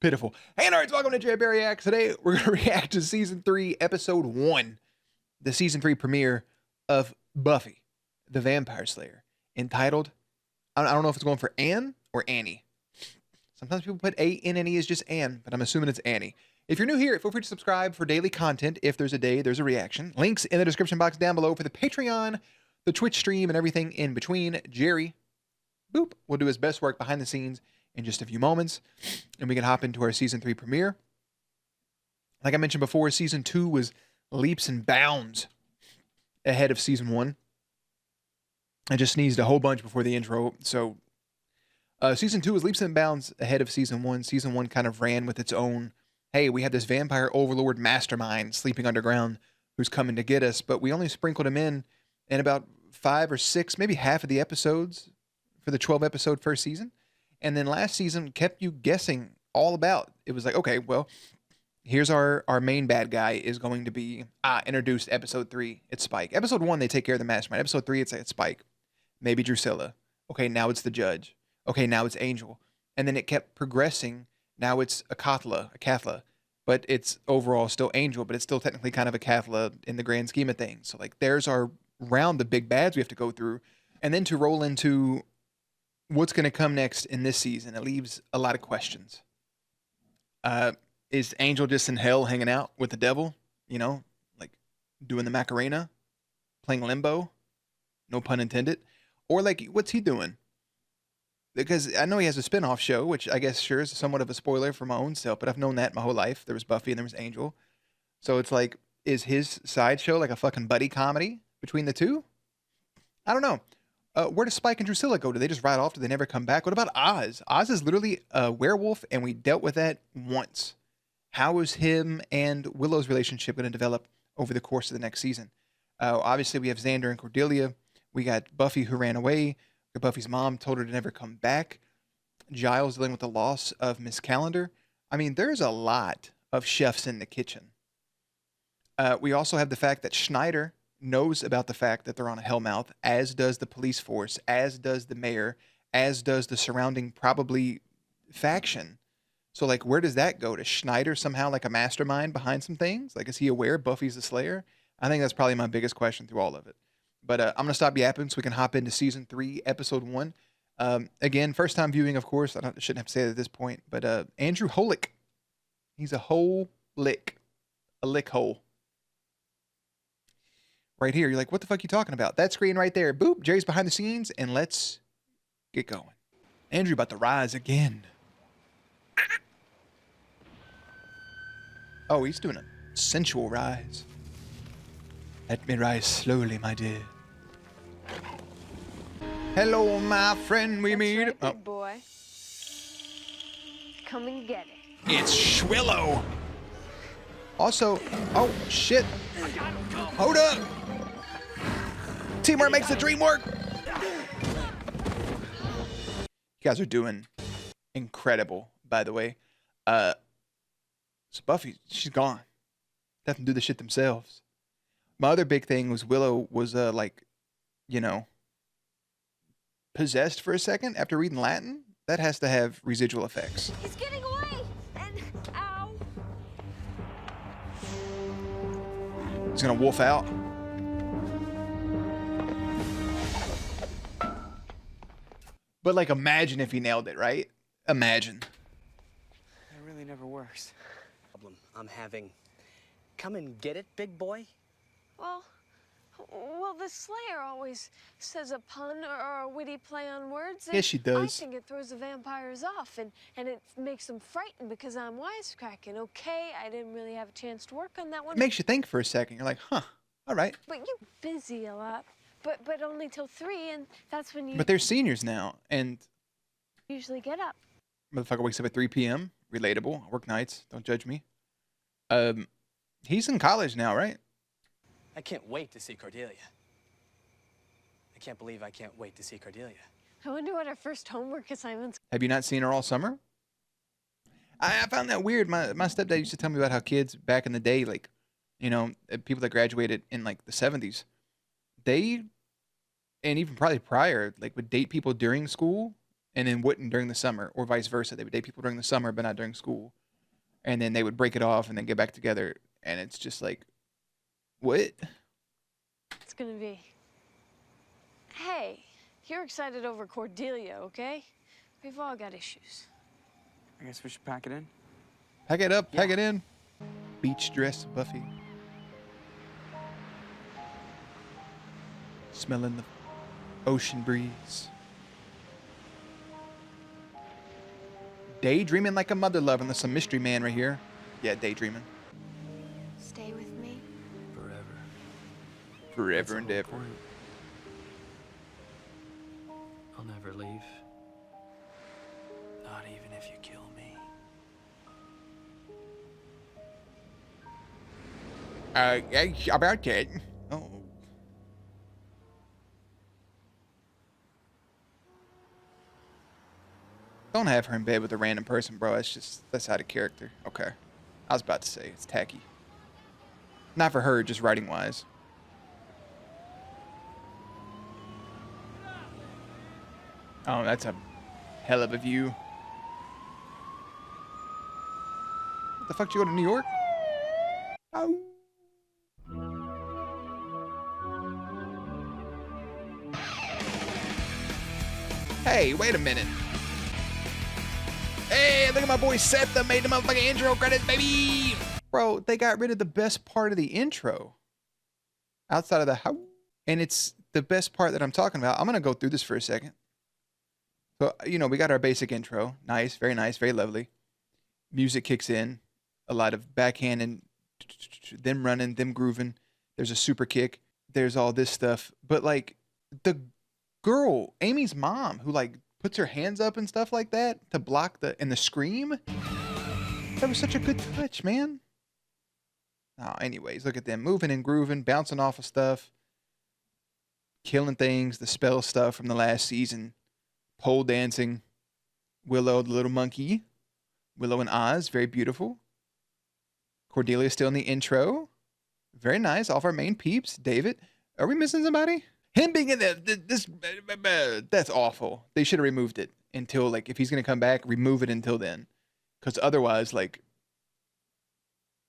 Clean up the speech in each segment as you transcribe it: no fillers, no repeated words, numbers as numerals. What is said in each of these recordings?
Pitiful. Hey, nerds, welcome to Jay Reacts. Today, we're going to react to Season 3, Episode 1, the Season 3 premiere of Buffy, the Vampire Slayer, entitled, I don't know if it's going for Anne or Annie. Sometimes people put A-N-N-E as just Anne, but I'm assuming it's Annie. If you're new here, feel free to subscribe for daily content. If there's a day, there's a reaction. Links in the description box down below for the Patreon, the Twitch stream, and everything in between. Jerry, boop, will do his best work behind the scenes in just a few moments, and we can hop into our Season 3 premiere. Like I mentioned before, Season 2 was leaps and bounds ahead of Season 1. I just sneezed a whole bunch before the intro, so Season 2 was leaps and bounds ahead of Season 1. Season 1 kind of ran with its own, hey, we have this vampire overlord mastermind sleeping underground who's coming to get us, but we only sprinkled him in about 5 or 6, maybe half of the episodes for the 12-episode first season. And then last season kept you guessing all about. It was like, okay, well, here's our main bad guy is going to be introduced episode 3. It's Spike. Episode 1, they take care of the mastermind. Episode 3, it's Spike. Maybe Drusilla. Okay, now it's the judge. Okay, now it's Angel. And then it kept progressing. Now it's a Cathla. But it's overall still Angel, but it's still technically kind of a Cathla in the grand scheme of things. So like there's our round of big bads we have to go through. And then to roll into what's going to come next in this season, it leaves a lot of questions. Is Angel just in hell hanging out with the devil? You know, like doing the Macarena, playing limbo, no pun intended. Or like, what's he doing? Because I know he has a spinoff show, which I guess sure is somewhat of a spoiler for my own self, but I've known that my whole life. There was Buffy and there was Angel. So it's like, is his sideshow like a fucking buddy comedy between the two? I don't know. Where does Spike and Drusilla go? Do they just ride off? Do they never come back? What about Oz? Oz is literally a werewolf, and we dealt with that once. How is him and Willow's relationship going to develop over the course of the next season? Obviously, we have Xander and Cordelia. We got Buffy, who ran away. Buffy's mom told her to never come back. Giles dealing with the loss of Miss Calendar. I mean, there's a lot of chefs in the kitchen. We also have the fact that Schneider knows about the fact that they're on a hellmouth, as does the police force, as does the mayor, as does the surrounding probably faction. So like, where does that go? To Schneider somehow like a mastermind behind some things? Like, is he aware Buffy's the Slayer? I think that's probably my biggest question through all of it. But I'm going to stop yapping so we can hop into Season 3, Episode 1. Again, first time viewing, of course. I shouldn't have to say it at this point. But Andrew Holick. He's a whole lick. A lick hole. Right here, you're like, what the fuck are you talking about? That screen right there. Boop, Jerry's behind the scenes, and let's get going. Andrew about to rise again. Oh, he's doing a sensual rise. Let me rise slowly, my dear. Hello, my friend, we meet. Right, big boy. Come and get it. It's Schwillow. Also, oh, shit. Hold up. Teamwork makes the dream work. You guys are doing incredible, by the way. So Buffy, she's gone. They have to do the shit themselves. My other big thing was Willow was like, you know, possessed for a second after reading Latin. That has to have residual effects. He's getting away! And ow! He's gonna wolf out. But like, imagine if he nailed it, right? Imagine. That really never works. Problem I'm having. Come and get it, big boy? Well, the Slayer always says a pun or a witty play on words. Yes, she does. I think it throws the vampires off, and it makes them frightened because I'm wisecracking. Okay, I didn't really have a chance to work on that one. It makes you think for a second. You're like, huh, all right. But you're busy a lot. But only till 3, and that's when you But they're seniors now, and usually get up. motherfucker wakes up at 3 p.m. Relatable. I work nights. Don't judge me. He's in college now, right? I can't wait to see Cordelia. I can't believe I can't wait to see Cordelia. I wonder what our first homework assignments. Have you not seen her all summer? I found that weird. My stepdad used to tell me about how kids back in the day, like, you know, people that graduated in like the 70s, they, and even probably prior, like would date people during school and then wouldn't during the summer, or vice versa. They would date people during the summer, but not during school. And then they would break it off and then get back together. And it's just like, what? It's gonna be. Hey, you're excited over Cordelia, okay? We've all got issues. I guess we should pack it in. Pack it up, pack it in. Beach dress Buffy. Smelling the ocean breeze. Daydreaming like a mother loving. There's some mystery man right here. Yeah, daydreaming. Stay with me. Forever. Forever and ever. I'll never leave. Not even if you kill me. About that. Oh. Don't have her in bed with a random person, bro. That's out of character. Okay. I was about to say, it's tacky. Not for her, just writing wise. Oh, that's a hell of a view. What the fuck, did you go to New York? Oh. Hey, wait a minute. Hey, look at my boy Seth that made the motherfucking intro credits, baby. Bro, they got rid of the best part of the intro. Outside of the house. And it's the best part that I'm talking about. I'm going to go through this for a second. So, you know, we got our basic intro. Nice, very lovely. Music kicks in. A lot of backhand and them running, them grooving. There's a super kick. There's all this stuff. But, like, the girl, Amy's mom, who, like, puts her hands up and stuff like that to block the scream. That was such a good touch, man. Oh, anyways, look at them moving and grooving, bouncing off of stuff, killing things, the spell stuff from the last season, pole dancing, Willow, the little monkey, Willow and Oz, very beautiful. Cordelia still in the intro. Very nice. All of our main peeps. David. Are we missing somebody? Him being in this, that's awful. They should have removed it until, like, if he's going to come back, remove it until then. Because otherwise, like,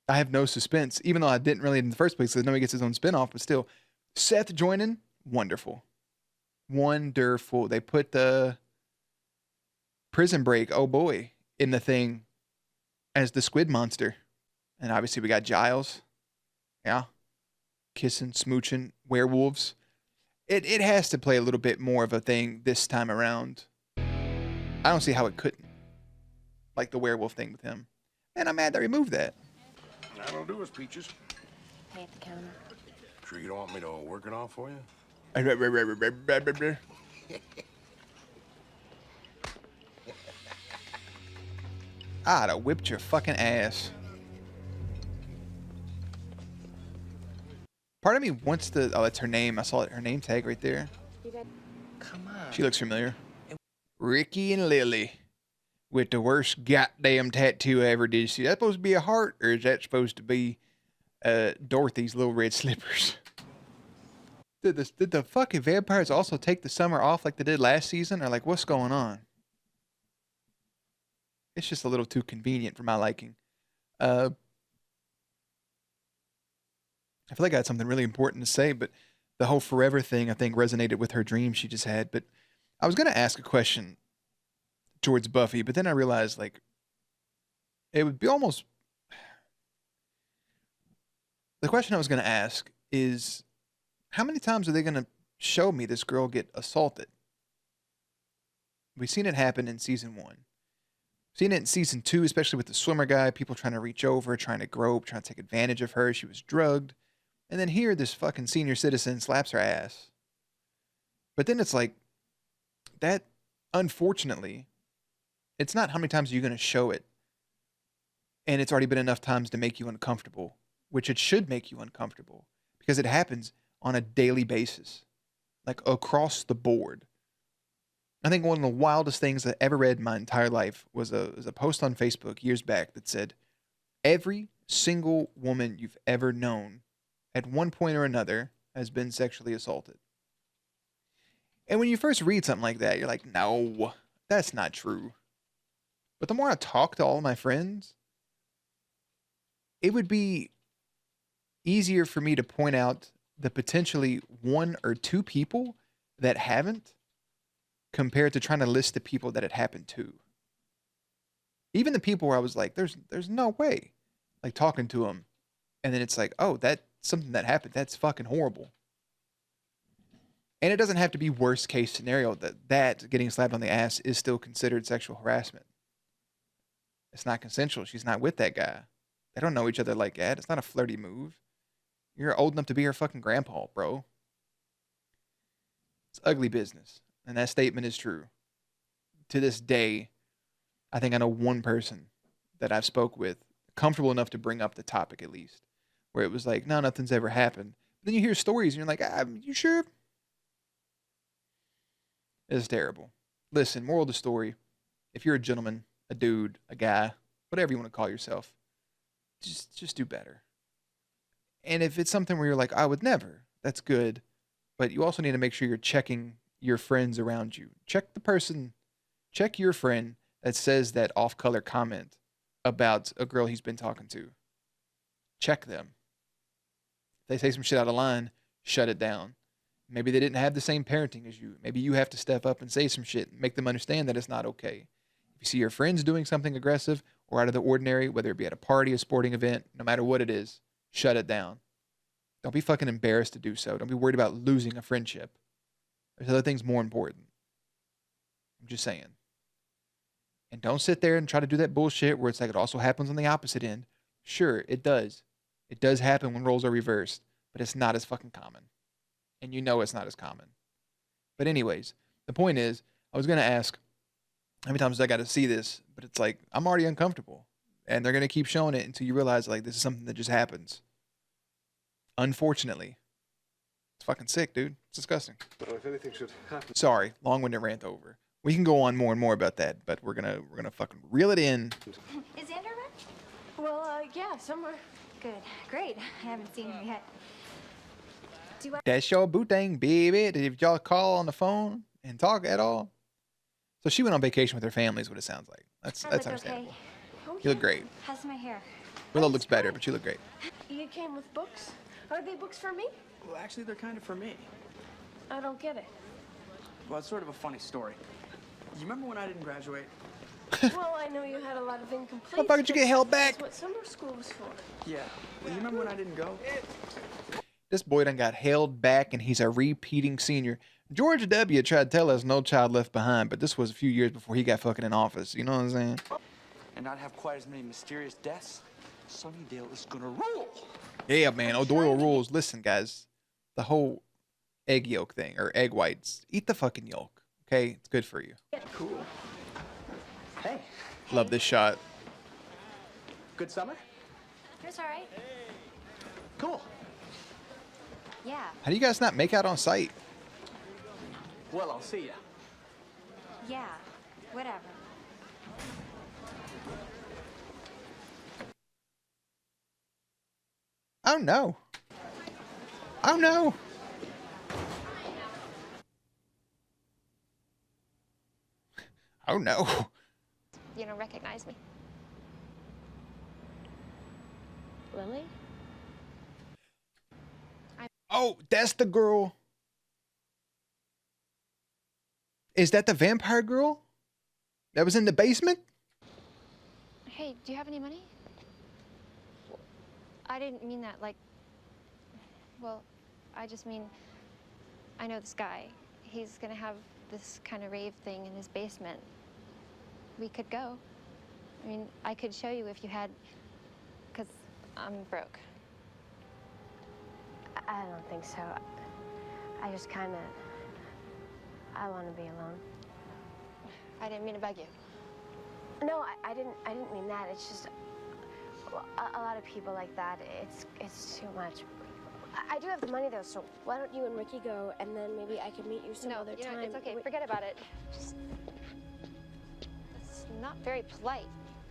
I have no suspense. Even though I didn't really in the first place, because nobody gets his own spinoff, but still. Seth joining, wonderful. Wonderful. They put the Prison Break, oh boy, in the thing as the squid monster. And obviously we got Giles. Yeah. Kissing, smooching, werewolves. It has to play a little bit more of a thing this time around. I don't see how it couldn't. Like the werewolf thing with him. And I'm mad they removed that. That'll do us, Peaches. Pay at the counter. Sure you don't want me to work it off for you? I'd have whipped your fucking ass. Part of me wants to... Oh, that's her name. I saw her name tag right there. Come on. She looks familiar. Ricky and Lily. With the worst goddamn tattoo I ever did. See, that supposed to be a heart? Or is that supposed to be Dorothy's little red slippers? Did the fucking vampires also take the summer off like they did last season? Or like, what's going on? It's just a little too convenient for my liking. I feel like I had something really important to say, but the whole forever thing, I think, resonated with her dream she just had. But I was going to ask a question towards Buffy, but then I realized, like, it would be almost... The question I was going to ask is, how many times are they going to show me this girl get assaulted? We've seen it happen in season 1. Seen it in season 2, especially with the swimmer guy, people trying to reach over, trying to grope, trying to take advantage of her. She was drugged. And then here, this fucking senior citizen slaps her ass. But then it's like, that, unfortunately, it's not how many times are you going to show it. And it's already been enough times to make you uncomfortable, which it should make you uncomfortable. Because it happens on a daily basis, like across the board. I think one of the wildest things I ever read in my entire life was a post on Facebook years back that said, every single woman you've ever known at one point or another has been sexually assaulted. And when you first read something like that, you're like, no, that's not true. But the more I talk to all my friends, it would be easier for me to point out the potentially one or two people that haven't compared to trying to list the people that it happened to. Even the people where I was like, there's no way. Like talking to them. And then it's like, oh, that's something that happened. That's fucking horrible. And it doesn't have to be worst case scenario that getting slapped on the ass is still considered sexual harassment. It's not consensual. She's not with that guy. They don't know each other like that. It's not a flirty move. You're old enough to be her fucking grandpa, bro. It's ugly business. And that statement is true. To this day, I think I know one person that I've spoke with, comfortable enough to bring up the topic at least, where it was like, no, nothing's ever happened. Then you hear stories and you're like, you sure? It's terrible. Listen, moral of the story, if you're a gentleman, a dude, a guy, whatever you want to call yourself, just do better. And if it's something where you're like, I would never, that's good. But you also need to make sure you're checking your friends around you. Check your friend that says that off-color comment about a girl he's been talking to. Check them. If they say some shit out of line, shut it down. Maybe they didn't have the same parenting as you. Maybe you have to step up and say some shit and make them understand that it's not okay. If you see your friends doing something aggressive or out of the ordinary, whether it be at a party, a sporting event, no matter what it is, shut it down. Don't be fucking embarrassed to do so. Don't be worried about losing a friendship. There's other things more important. I'm just saying. And don't sit there and try to do that bullshit where it's like it also happens on the opposite end. Sure, it does. It does happen when roles are reversed, but it's not as fucking common. And you know it's not as common. But anyways, the point is, I was going to ask how many times I got to see this, but it's like, I'm already uncomfortable. And they're going to keep showing it until you realize, like, this is something that just happens. Unfortunately. It's fucking sick, dude. It's disgusting. Well, if anything should happen. Sorry, long-winded rant over. We can go on more and more about that, but we're gonna fucking reel it in. Is Andrew around? Well, yeah, somewhere. Good. Great. I haven't seen him yet. That's your bootang, baby. Did y'all call on the phone and talk at all? So she went on vacation with her family is what it sounds like. That's understandable. Okay. Oh, You look great. How's my hair? Willow looks better, but you look great. You came with books? Are they books for me? Well, actually, they're kind of for me. I don't get it. Well, it's sort of a funny story. You remember when I didn't graduate? Well, I know you had a lot of incompletes. Motherfucker, did you get held back? That's what summer school was for. Yeah. Well, you remember when I didn't go? This boy done got held back and he's a repeating senior. George W. tried to tell us no child left behind, but this was a few years before he got fucking in office. You know what I'm saying? And not have quite as many mysterious deaths? Sunnydale is gonna rule! Yeah, man. O'Doyle rules. Listen, guys. The whole egg yolk thing, or egg whites. Eat the fucking yolk, okay? It's good for you. Cool. Hey, Love this shot. good summer? It was all right. Cool. Yeah. How do you guys not make out on site? Well, I'll see ya. Yeah. Whatever. Oh, no. Oh, no. Oh, no. You don't recognize me. Lily? Oh, that's the girl. Is that the vampire girl that was in the basement? Hey, do you have any money? I didn't mean that like... Well, I just mean... I know this guy. He's gonna have this kind of rave thing in his basement. We could go. I mean, I could show you if you had... Because I'm broke. I don't think so. I just kind of... I want to be alone. I didn't mean to bug you. No, I didn't mean that. It's just a lot of people like that. It's too much. I do have the money though, so why don't you and Ricky go, and then maybe I can meet you some other you know, time. it's okay. Forget about it. Just... It's not very polite.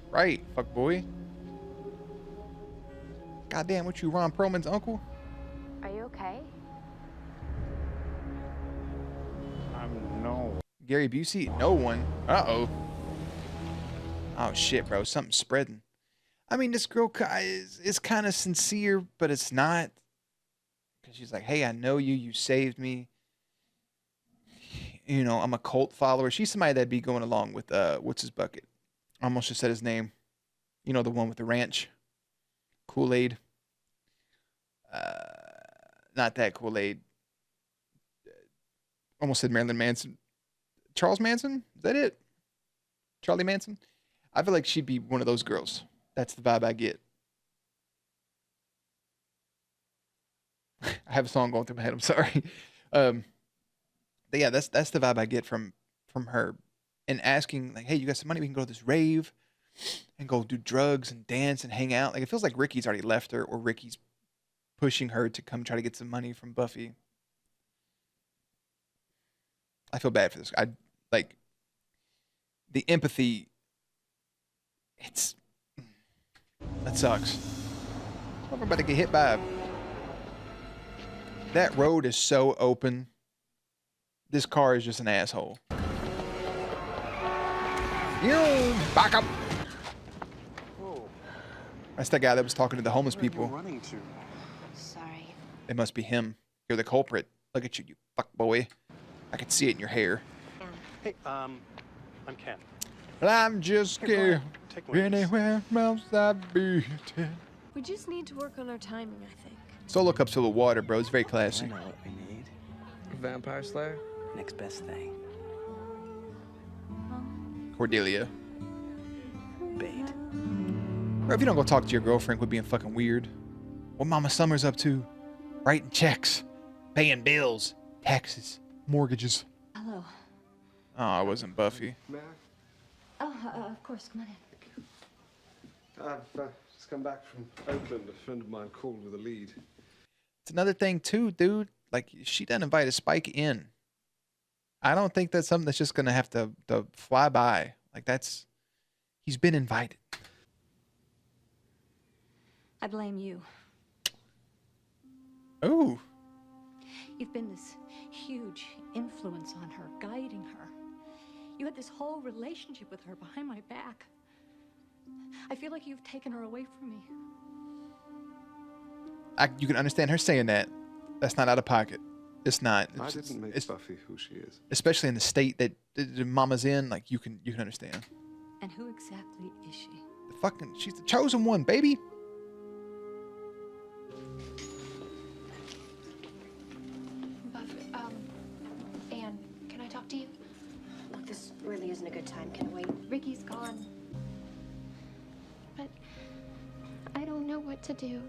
Right, fuck boy. Goddamn, what you, Ron Perlman's uncle? Are you okay? No. Gary Busey? No one. Uh-oh. Oh, shit, bro. Something's spreading. I mean, this girl is kind of sincere, but it's not. Because she's like, hey, I know you. You saved me. You know, I'm a cult follower. She's somebody that'd be going along with, what's his bucket? I almost just said his name. You know, the one with the ranch. Kool-Aid. Not that Kool-Aid. Almost said Marilyn Manson. Charles Manson? Is that it? Charlie Manson? I feel like she'd be one of those girls. That's the vibe I get. I have a song going through my head. I'm sorry. But yeah, that's the vibe I get from her. And asking, like, hey, you got some money? We can go to this rave and go do drugs and dance and hang out. Like, it feels like Ricky's already left her, or Ricky's pushing her to come try to get some money from Buffy. I feel bad for this. I like the empathy. That sucks. I'm about to get hit by that road is so open. This car is just an asshole. You back up. Oh, That's that guy that was talking to the homeless people. running to? Sorry. It must be him. You're the culprit. Look at you, you fuck boy. I can see it in your hair. Hey, I'm Ken. But I'm just scared. Take one of these. Anywhere else I'd be. We just need to work on our timing, I think. Solo cups full of water, bro. It's very classy. I know what we need. Vampire Slayer? Next best thing. Cordelia. Bait. Bro, if you don't go talk to your girlfriend, quit being fucking weird. What Mama Summer's up to? Writing checks. Paying bills. Taxes. Mortgages. Hello. Oh, it wasn't Buffy. Oh, of course, come on in. I've just come back from Oakland. A friend of mine called with a lead. It's another thing, too, dude. Like, she done invited Spike in. I don't think that's something that's just going to have to fly by. Like, he's been invited. I blame you. Oh. You've been this huge influence on her, guiding her. You had this whole relationship with her behind my back. I feel like you've taken her away from me. You can understand her saying that. That's not out of pocket. It's not. I didn't make Buffy who she is. Especially in the state that the mama's in. Like, you can understand. And who exactly is she? She's the chosen one, baby. Buffy, Anne, can I talk to you? Look, this really isn't a good time. Can it wait? Ricky's gone. But I don't know what to do.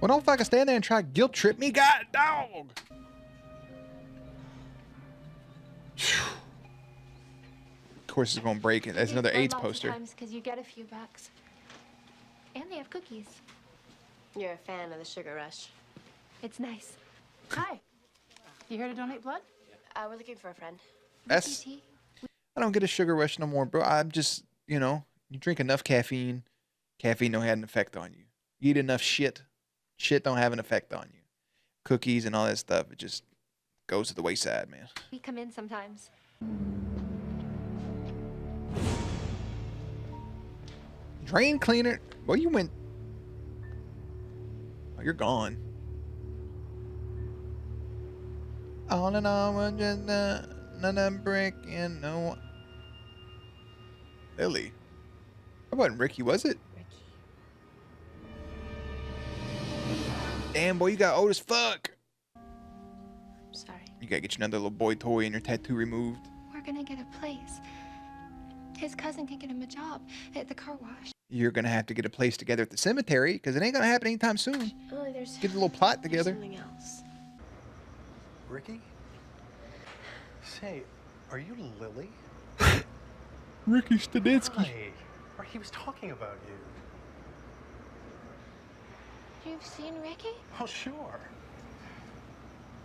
Well, don't fucking stand there and try to guilt trip me, god dog. Of course, it's gonna break it. That's another AIDS poster. Because you get a few bucks. And they have cookies. You're a fan of the sugar rush. It's nice. Hi. You here to donate blood? We're looking for a friend. That's. I don't get a sugar rush no more, bro. I'm just, you drink enough caffeine. Caffeine don't have an effect on you. You eat enough shit. Shit don't have an effect on you. Cookies and all that stuff, it just goes to the wayside, man. We come in sometimes. Drain cleaner. Well, you went. Oh, you're gone. All in all, we're just another brick in no. Lily. That wasn't Ricky, was it? Ricky. Damn, boy, you got old as fuck. I'm sorry. You gotta get you another little boy toy and your tattoo removed. We're gonna get a place. His cousin can get him a job at the car wash. You're gonna have to get a place together at the cemetery because it ain't gonna happen anytime soon. Oh, there's. Get a little plot there's together. Something else. Ricky? Say, are you Lily? Ricky Stadinsky. Hi. Or he was talking about you. You've seen Ricky? Oh, sure.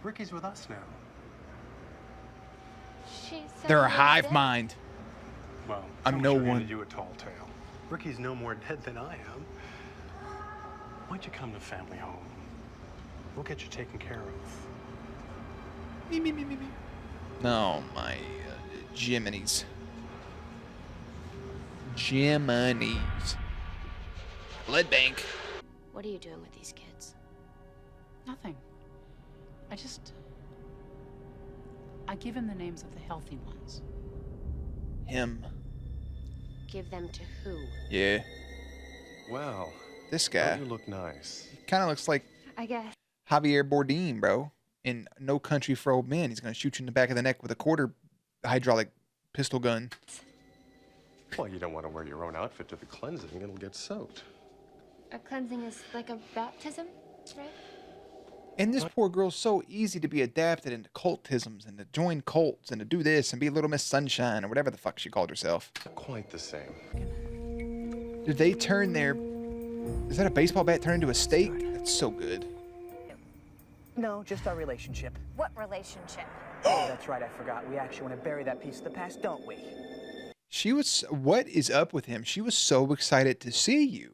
Ricky's with us now. She said They're a he was hive dead. mind. Well, I'm no someone sure one. handed you a tall tale. Ricky's no more dead than I am. Why don't you come to family home? We'll get you taken care of. Me. No, my Jiminy's. Jiminy's. Blood bank. What are you doing with these kids? Nothing. I give him the names of the healthy ones. Him. Give them to who? Yeah. Wow. This guy. You look nice. He kind of looks like I guess. Javier Bardem, bro. In No Country for Old Men. He's going to shoot you in the back of the neck with a quarter hydraulic pistol gun. Well, you don't want to wear your own outfit to the cleansing. It'll get soaked. A cleansing is like a baptism, right? And this poor girl's so easy to be adapted into cultisms and to join cults and to do this and be Little Miss Sunshine or whatever the fuck she called herself. Not quite the same. Did they turn their... Is that a baseball bat turned into a steak? That's so good. No, just our relationship. What relationship? Oh, that's right, I forgot. We actually want to bury that piece of the past, don't we? She was... What is up with him? She was so excited to see you.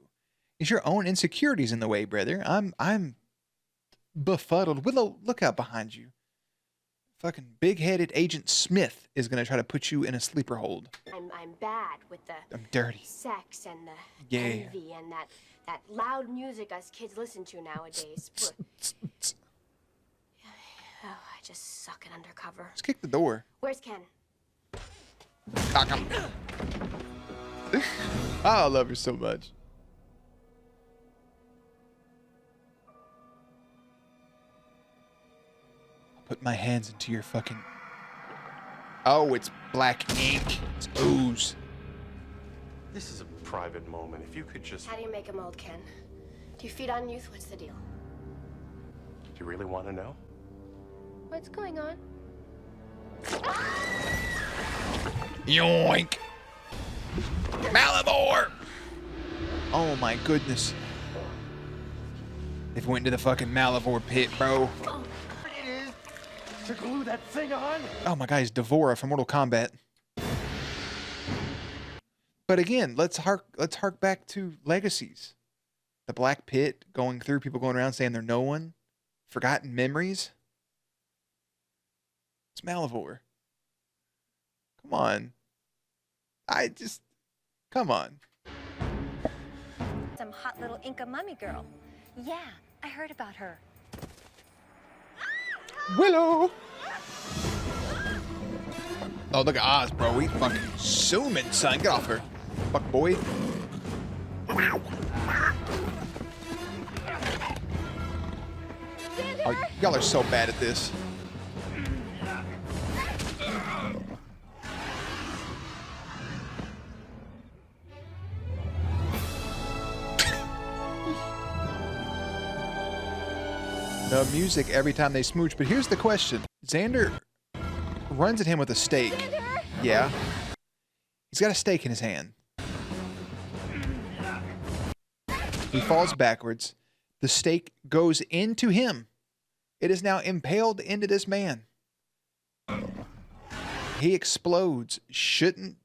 Is your own insecurities in the way, brother? I'm befuddled. Willow, look out behind you. Fucking big-headed Agent Smith is going to try to put you in a sleeper hold. I'm bad with the I'm dirty. sex and the Yeah. envy and that loud music us kids listen to nowadays. Oh, I just suck at undercover. Let's kick the door. Where's Ken? Cock him. I love her so much. Put my hands into your fucking... Oh, it's black ink. It's ooze. This is a private moment. If you could just... How do you make a mold, Ken? Do you feed on youth? What's the deal? Do you really want to know? What's going on? Yoink. Malivore. Oh my goodness. They've went into the fucking Malivore pit, bro. To glue that thing on? Oh my God, he's Devora from Mortal Kombat. But again, let's hark back to legacies. The Black Pit, going through, people going around saying they're no one. Forgotten memories. It's Malivore. Come on. Come on. Some hot little Inca mummy girl. Yeah, I heard about her. Willow! Oh, look at Oz, bro. We fucking zooming, son. Get off her. Fuck, boy. Oh, y'all are so bad at this. The music every time they smooch. But here's the question. Xander runs at him with a stake. Yeah. He's got a stake in his hand. He falls backwards. The stake goes into him. It is now impaled into this man. He explodes. Shouldn't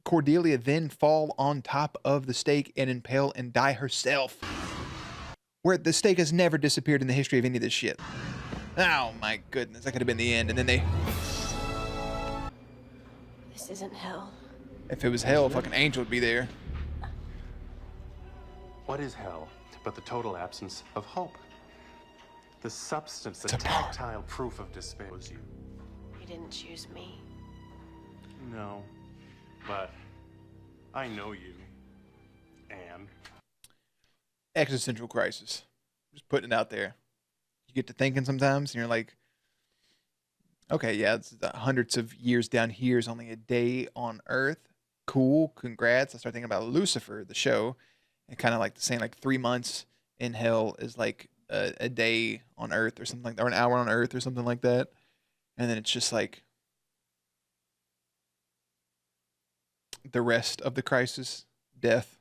Cordelia then fall on top of the stake and impale and die herself? Where the stake has never disappeared in the history of any of this shit. Oh my goodness, that could have been the end. And then This isn't hell. if it was hell, a fucking angel would be there. What is hell but the total absence of hope? The substance, the Tomorrow. tactile proof of despair was you. You didn't choose me. No, but I know you, Anne. Existential crisis. Just putting it out there. You get to thinking sometimes, and you're like, okay, yeah, it's hundreds of years down here is only a day on Earth. Cool, congrats. I start thinking about Lucifer, the show, and kind of like saying like 3 months in hell is like a day on Earth or something like that, or an hour on Earth or something like that. And then it's just like the rest of the crisis, death,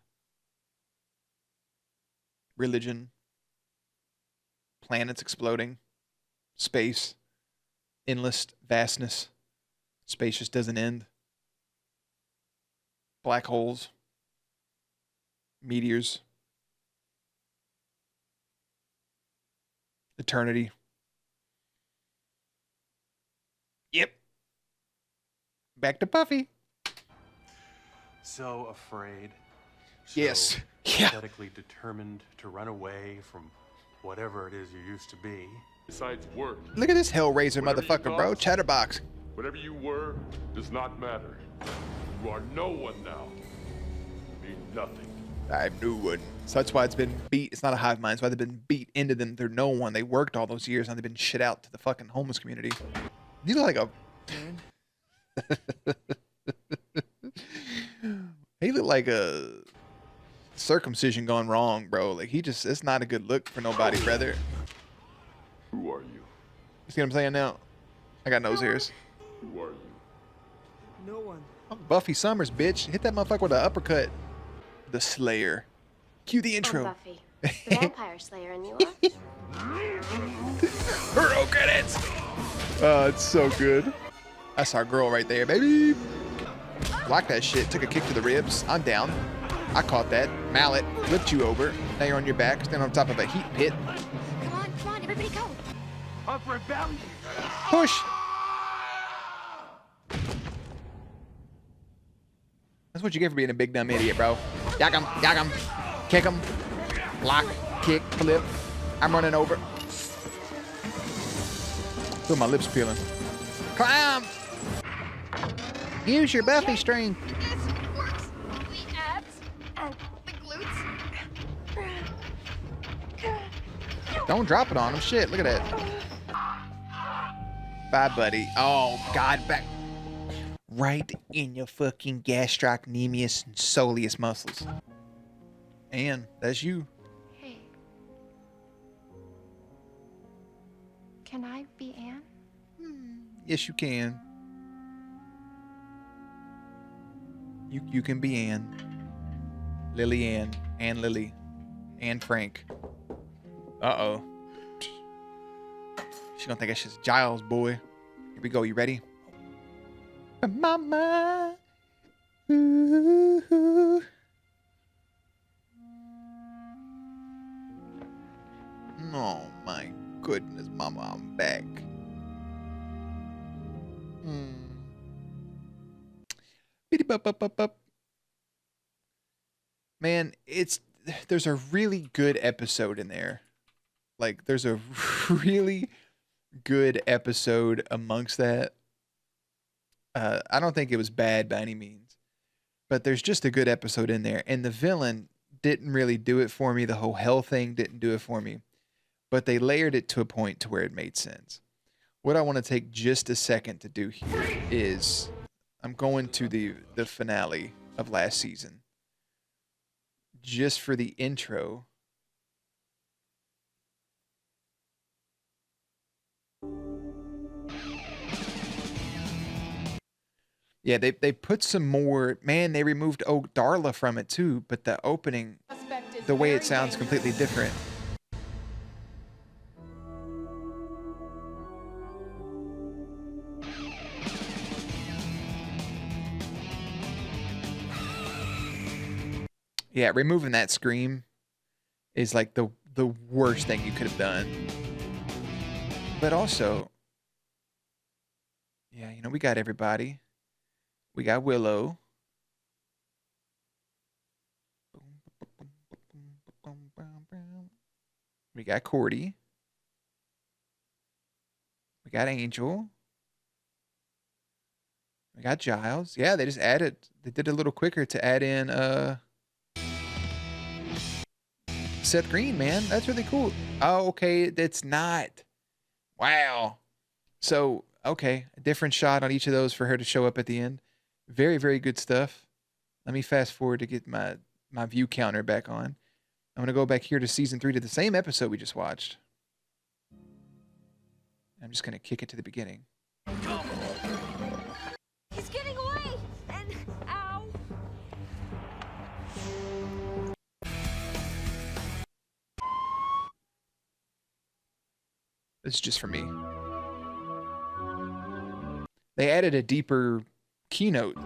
religion, planets exploding, space, endless vastness. Space just doesn't end. Black holes, meteors, eternity. Yep. Back to Buffy. So afraid. Yes. So Yeah. pathetically determined to run away from whatever it is you used to be. Besides work. Look at this Hellraiser Whatever you motherfucker, bro. thought, Chatterbox. Whatever you were does not matter. You are no one now. You mean nothing. I'm no one. So that's why it's been beat. It's not a hive mind. That's why they've been beat into them. They're no one. They worked all those years and they've been shit out to the fucking homeless community. You look like a... He looked like a circumcision gone wrong, bro. Like he just... It's not a good look for nobody, brother. Who are you? You see what I'm saying now? I got nose hairs. Who are you? No one. I'm Buffy Summers, bitch. Hit that motherfucker with an uppercut. The Slayer. Cue the intro. I'm Buffy, the Vampire Slayer, and you are? Roll credits. Oh, it's so good. That's our girl right there, baby. Block that shit. Took a kick to the ribs. I'm down. I caught that. Mallet. Flipped you over. Now you're on your back. Stand on top of a heat pit. Come on, everybody go. Up rebellion. Push. That's what you get for being a big dumb idiot, bro. Yak him, kick him, block, kick, flip. I'm running over. Feel my lips peeling. Climb. Use your Buffy strength. This works. The abs and the glutes. Don't drop it on him. Shit, look at that. Bye, buddy. Oh, God, back. Right in your fucking gastrocnemius and soleus muscles. And that's you. Hey. Can I be Anne? Yes, you can. You can be Anne. Lily Ann. Ann Lily. Anne Frank. Uh-oh. She gonna think that's just Giles, boy. Here we go. You ready? Mama. Ooh. Oh my goodness, Mama, I'm back. Man, there's a really good episode in there. Like, there's a really good episode amongst that. I don't think it was bad by any means, but there's just a good episode in there. And the villain didn't really do it for me. The whole hell thing didn't do it for me, but they layered it to a point to where it made sense. What I want to take just a second to do here is I'm going to the finale of last season just for the intro. Yeah, they put some more, man, they removed Darla from it too, but the opening, the way it sounds completely different. Yeah, removing that scream is like the worst thing you could have done. But also, yeah, you know, we got everybody. We got Willow. We got Cordy. We got Angel. We got Giles. Yeah, they just added, they did it a little quicker to add in Seth Green, man. That's really cool. Oh, okay, that's not. Wow. So, okay, a different shot on each of those for her to show up at the end. Very, very good stuff. Let me fast forward to get my view counter back on. I'm going to go back here to season 3 to the same episode we just watched. I'm just going to kick it to the beginning. He's getting away! And ow! This is just for me. They added a deeper keynote.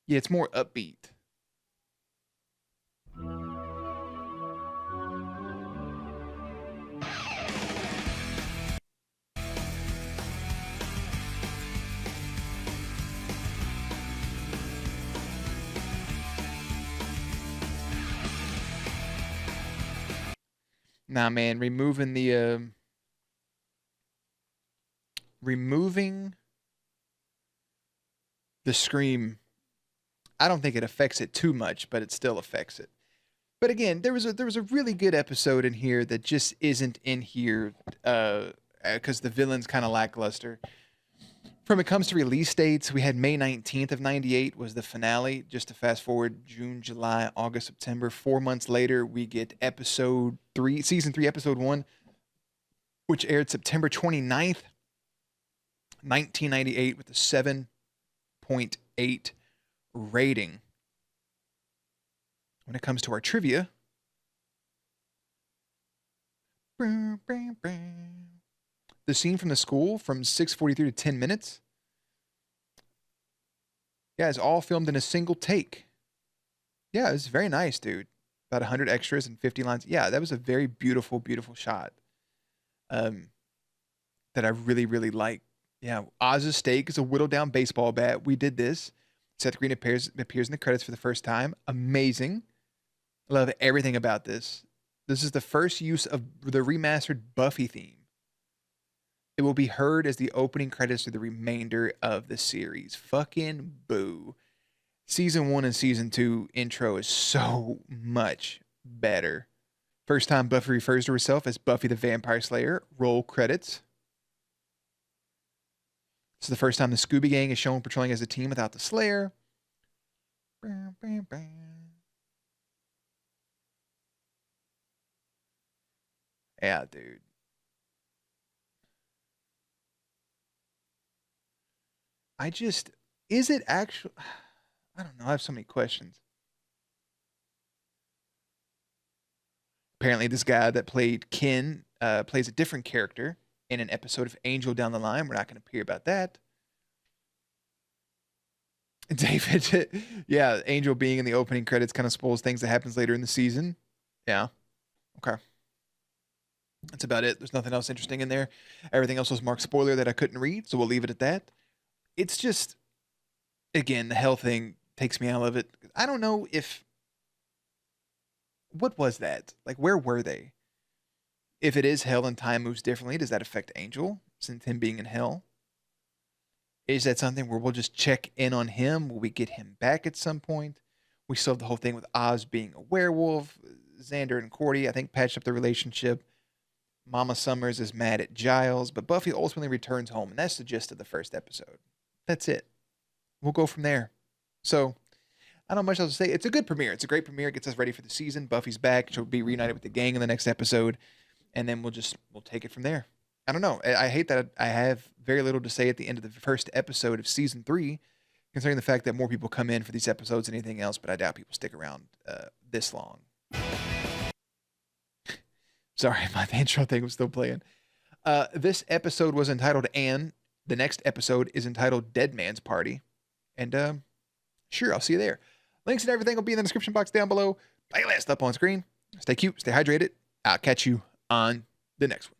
Yeah, it's more upbeat. Nah, man, removing the scream, I don't think it affects it too much, but it still affects it. But again, there was a really good episode in here that just isn't in here because the villain's kind of lackluster. From it comes to release dates, we had May 19th of 98 was the finale. Just to fast forward, June, July, August, September. 4 months later, we get season 3, episode 1, which aired September 29th, 1998 with a 7.8 rating. When it comes to our trivia, the scene from the school from 6:43 to 10 minutes, yeah, it's all filmed in a single take. Yeah, it's very nice, dude. About 100 extras and 50 lines. Yeah, that was a very beautiful, beautiful shot that I really, really like. Yeah, Oz's stake is a whittled down baseball bat. We did this. Seth Green appears in the credits for the first time. Amazing. Love everything about this. This is the first use of the remastered Buffy theme. It will be heard as the opening credits to the remainder of the series. Fucking boo. Season 1 and Season 2 intro is so much better. First time Buffy refers to herself as Buffy the Vampire Slayer. Roll credits. This is the first time the Scooby Gang is shown patrolling as a team without the Slayer. Yeah, dude. Is it actually, I don't know, I have so many questions. Apparently this guy that played Ken plays a different character in an episode of Angel down the line. We're not going to hear about that. David, yeah, Angel being in the opening credits kind of spoils things that happens later in the season. Yeah. Okay. That's about it. There's nothing else interesting in there. Everything else was marked spoiler that I couldn't read, so we'll leave it at that. It's just, again, the hell thing takes me out of it. I don't know if, what was that? Like, where were they? If it is hell and time moves differently, does that affect Angel, since him being in hell? Is that something where we'll just check in on him? Will we get him back at some point? We still have the whole thing with Oz being a werewolf. Xander and Cordy, I think, patched up the relationship. Mama Summers is mad at Giles, but Buffy ultimately returns home, and that's the gist of the first episode. That's it. We'll go from there. So, I don't know much else to say. It's a good premiere. It's a great premiere. It gets us ready for the season. Buffy's back. She'll be reunited with the gang in the next episode, and then we'll take it from there. I don't know. I hate that I have very little to say at the end of the first episode of season 3, considering the fact that more people come in for these episodes than anything else, but I doubt people stick around this long. Sorry, my intro thing was still playing. This episode was entitled Anne. The next episode is entitled Dead Man's Party. And sure, I'll see you there. Links and everything will be in the description box down below. Playlist up on screen. Stay cute, stay hydrated. I'll catch you on the next one.